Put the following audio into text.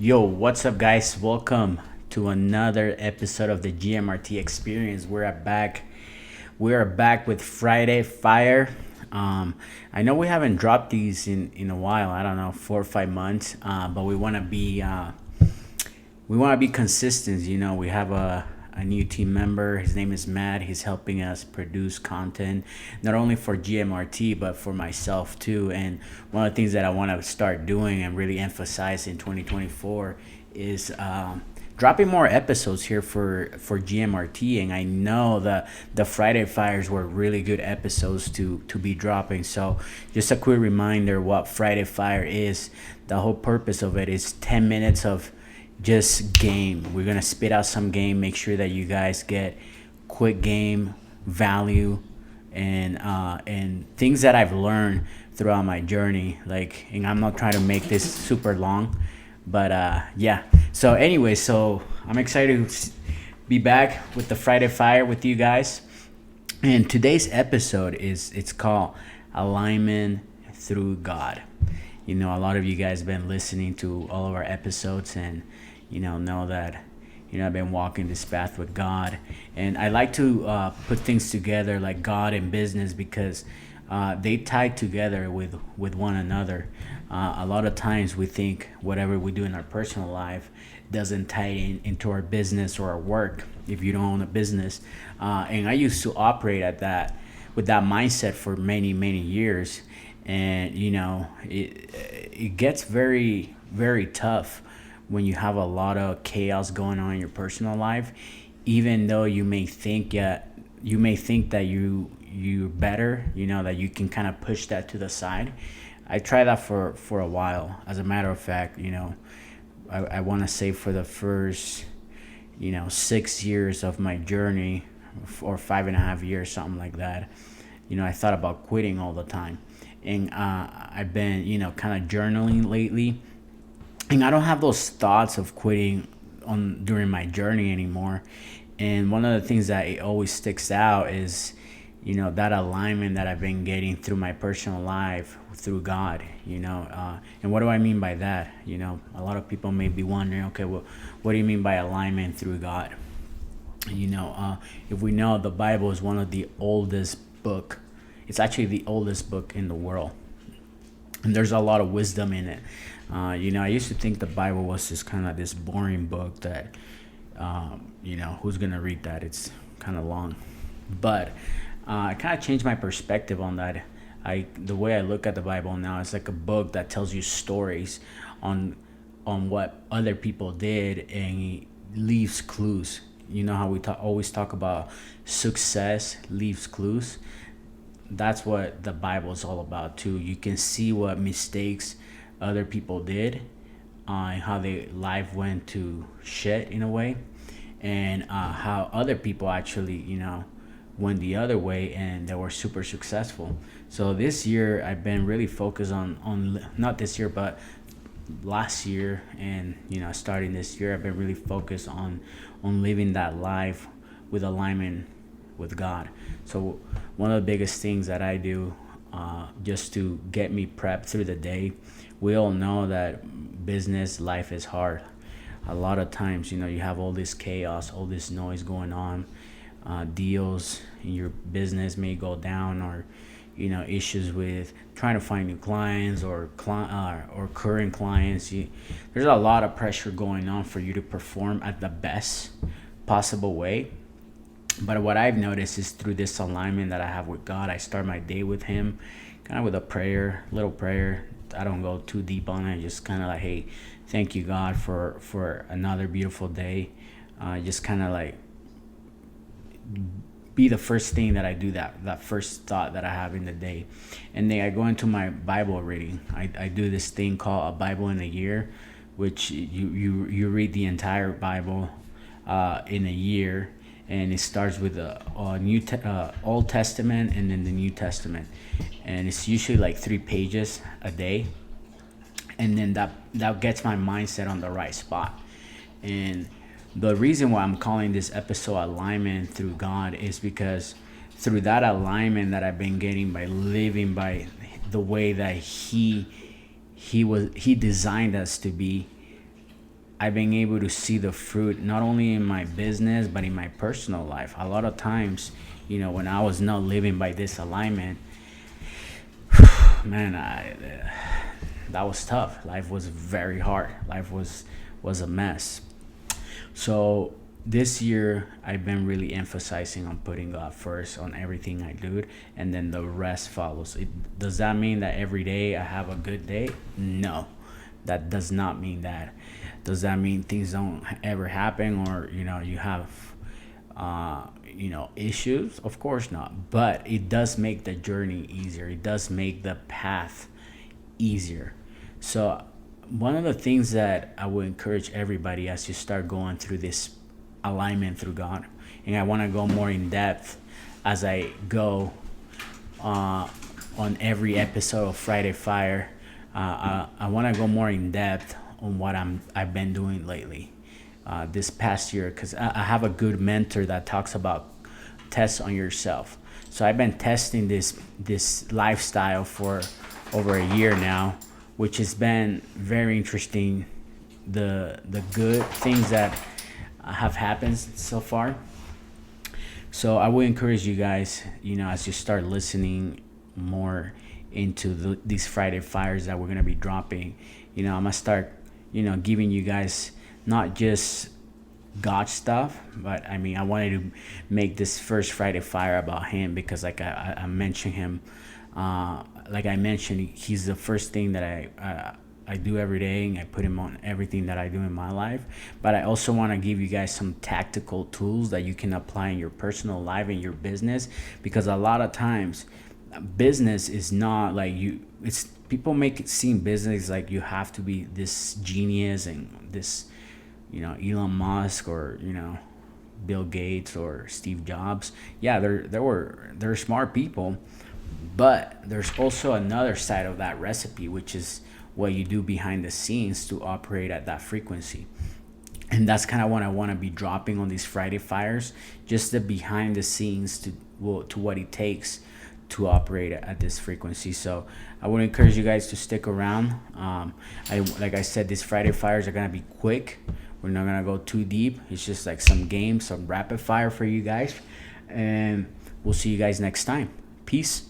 Yo, what's up, guys? Welcome to another episode of the GMRT experience. We are back with Friday Fire. I know we haven't dropped these in a while. I don't know, 4 or 5 months. But we want to be consistent. We have a new team member. His name is Matt. He's helping us produce content, not only for GMRT, but for myself too. And one of the things that I want to start doing and really emphasize in 2024 is dropping more episodes here for GMRT. And I know that the Friday Fires were really good episodes to be dropping. So just a quick reminder what Friday Fire is. The whole purpose of it is 10 minutes of just game. We're gonna spit out some game, make sure that you guys get quick game value and things that I've learned throughout my journey. Like, and I'm not trying to make this super long, but yeah. So anyway, so I'm excited to be back with the Friday Fire with you guys. And today's episode it's called Alignment Through God. A lot of you guys have been listening to all of our episodes and know that I've been walking this path with God. And I like to put things together like God and business because they tie together with one another. A lot of times we think whatever we do in our personal life doesn't tie into our business or our work if you don't own a business. And I used to operate at that with that mindset for many years. And it gets very, very tough when you have a lot of chaos going on in your personal life. Even though you may think that you're better, that you can kind of push that to the side. I tried that for a while. As a matter of fact, I want to say for the first 6 years of my journey, or 5.5 years, something like that. I thought about quitting all the time. And I've been kind of journaling lately, and I don't have those thoughts of quitting on during my journey anymore. And one of the things that it always sticks out is that alignment that I've been getting through my personal life through God. And what do I mean by that? A lot of people may be wondering, okay, well, what do you mean by alignment through God? If we know, the Bible is one of the oldest book. It's actually the oldest book in the world, and there's a lot of wisdom in it. I used to think the Bible was just kind of this boring book that, who's gonna read that? It's kind of long, but I kind of changed my perspective on that. The way I look at the Bible now, it's like a book that tells you stories on what other people did and leaves clues. You know how we always talk about success leaves clues. That's what the Bible is all about too. You can see what mistakes other people did, and how their life went to shit in a way, and how other people actually went the other way and they were super successful. So this year I've been really focused on not this year but last year, and starting this year I've been really focused on living that life with alignment with God. So one of the biggest things that I do, just to get me prepped through the day, we all know that business life is hard. A lot of times, you have all this chaos, all this noise going on. Deals in your business may go down, or issues with trying to find new clients or current clients. There's a lot of pressure going on for you to perform at the best possible way. But what I've noticed is through this alignment that I have with God, I start my day with Him, kind of with a prayer, little prayer. I don't go too deep on it. Just kind of like, hey, thank you, God, for another beautiful day. Just kind of like be the first thing that I do, that first thought that I have in the day. And then I go into my Bible reading. I do this thing called a Bible in a year, which you read the entire Bible in a year. And it starts with the Old Testament and then the New Testament, and it's usually like 3 pages a day, and then that gets my mindset on the right spot. And the reason why I'm calling this episode Alignment Through God is because through that alignment that I've been getting by living by the way that He designed us to be, I've been able to see the fruit not only in my business but in my personal life. A lot of times, when I was not living by this alignment, man, that was tough. Life was very hard. Life was a mess. So this year I've been really emphasizing on putting God first on everything I do, and then the rest follows. Does that mean that every day I have a good day? No, that does not mean that. Does that mean things don't ever happen, or you have issues? Of course not. But it does make the journey easier. It does make the path easier. So one of the things that I would encourage everybody as you start going through this alignment through God, and I want to go more in depth as I go on every episode of Friday Fire. I want to go more in depth on what I've been doing lately, this past year, because I have a good mentor that talks about tests on yourself. So I've been testing this lifestyle for over a year now, which has been very interesting. The good things that have happened so far. So I would encourage you guys, as you start listening more into these Friday Fires that we're gonna be dropping, I'm gonna start, giving you guys not just God stuff, but I wanted to make this first Friday Fire about him because, like I mentioned him, like I mentioned, he's the first thing that I do every day, and I put him on everything that I do in my life. But I also want to give you guys some tactical tools that you can apply in your personal life and your business, because a lot of times business is not like it's people make it seem business like you have to be this genius and this Elon Musk or Bill Gates or Steve Jobs. Yeah, they're smart people, but there's also another side of that recipe, which is what you do behind the scenes to operate at that frequency. And that's kind of what I want to be dropping on these Friday Fires, just the behind the scenes to what it takes to operate at this frequency. So I would encourage you guys to stick around. Like I said, these Friday Fires are gonna be quick. We're not gonna go too deep. It's just like some games, some rapid fire for you guys, and we'll see you guys next time. Peace.